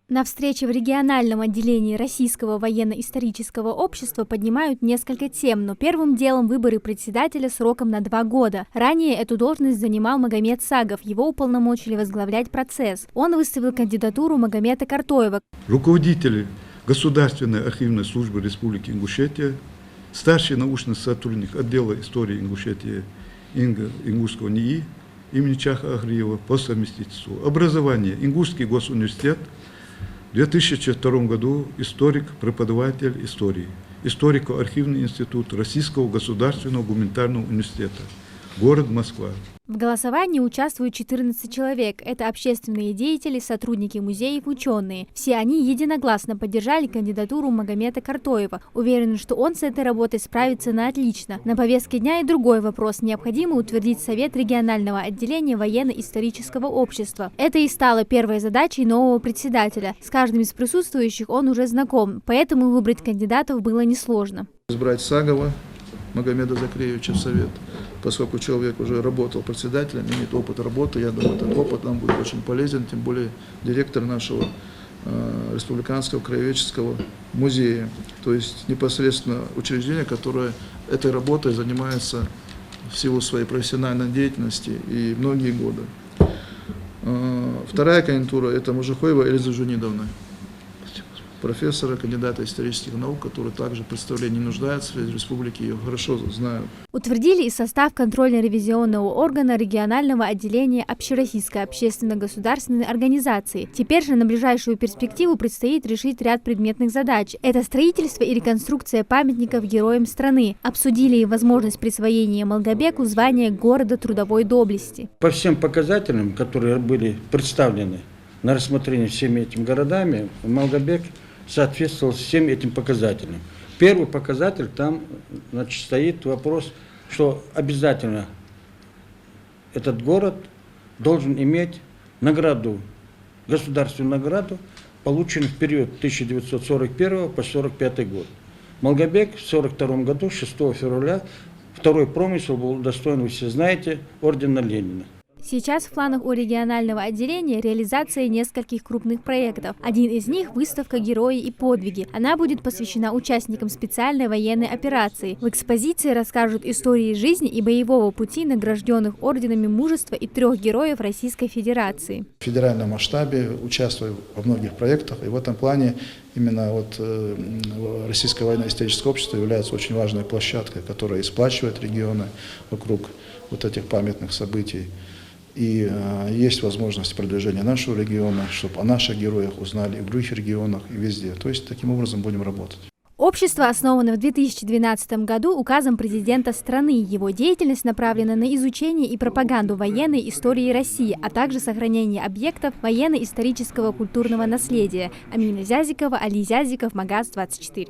На встрече в региональном отделении Российского военно-исторического общества поднимают несколько тем, но первым делом выборы председателя сроком на 2 года. Ранее эту должность занимал Магомед Сагов, его уполномочили возглавлять процесс. Он выставил кандидатуру Магомеда Картоева. Руководитель Государственной архивной службы Республики Ингушетия, старший научный сотрудник отдела истории Ингушетии Ингушского НИИ имени Чаха Агриева по совместительству. Образование. Ингушский госуниверситет. В 2002 году историк, преподаватель истории. Историко-архивный институт Российского государственного гуманитарного университета. Город Москва. В голосовании участвуют 14 человек. Это общественные деятели, сотрудники музеев, ученые. Все они единогласно поддержали кандидатуру Магомеда Картоева. Уверены, что он с этой работой справится на отлично. На повестке дня и другой вопрос. Необходимо утвердить Совет регионального отделения военно-исторического общества. Это и стало первой задачей нового председателя. С каждым из присутствующих он уже знаком, поэтому выбрать кандидатов было несложно. Избрать Сагова Магомеда Закреевича в Совет, поскольку человек уже работал председателем, имеет опыт работы, я думаю, этот опыт нам будет очень полезен, тем более директор нашего Республиканского краеведческого музея, то есть непосредственно учреждение, которое этой работой занимается в силу своей профессиональной деятельности и многие годы. Вторая кандидатура – это Мужихоева Эльза Жунидовна, профессора, кандидата исторических наук, который также представление не нуждается в республике, ее хорошо знают. Утвердили и состав контрольно-ревизионного органа регионального отделения Общероссийской общественно-государственной организации. Теперь же на ближайшую перспективу предстоит решить ряд предметных задач. Это строительство и реконструкция памятников героям страны. Обсудили и возможность присвоения Малгобеку звания города трудовой доблести. По всем показателям, которые были представлены на рассмотрение всеми этими городами, Малгобек соответствовал всем этим показателям. Первый показатель, там стоит вопрос, что обязательно этот город должен иметь награду, государственную награду, полученную в период 1941 по 1945 год. Малгобек в 1942 году, 6 февраля, второй промысел был удостоен, вы все знаете, ордена Ленина. Сейчас в планах у регионального отделения реализация нескольких крупных проектов. Один из них – выставка «Герои и подвиги». Она будет посвящена участникам специальной военной операции. В экспозиции расскажут истории жизни и боевого пути награжденных орденами мужества и 3 героев Российской Федерации. В федеральном масштабе участвую во многих проектах, и в этом плане именно Российское военно-историческое общество является очень важной площадкой, которая сплачивает регионы вокруг этих памятных событий. И есть возможность продвижения нашего региона, чтобы о наших героях узнали и в других регионах, и везде. То есть таким образом будем работать. Общество основано в 2012 году указом президента страны. Его деятельность направлена на изучение и пропаганду военной истории России, а также сохранение объектов военно-исторического культурного наследия. Амина Зязикова, Али Зязиков, Магаз 24.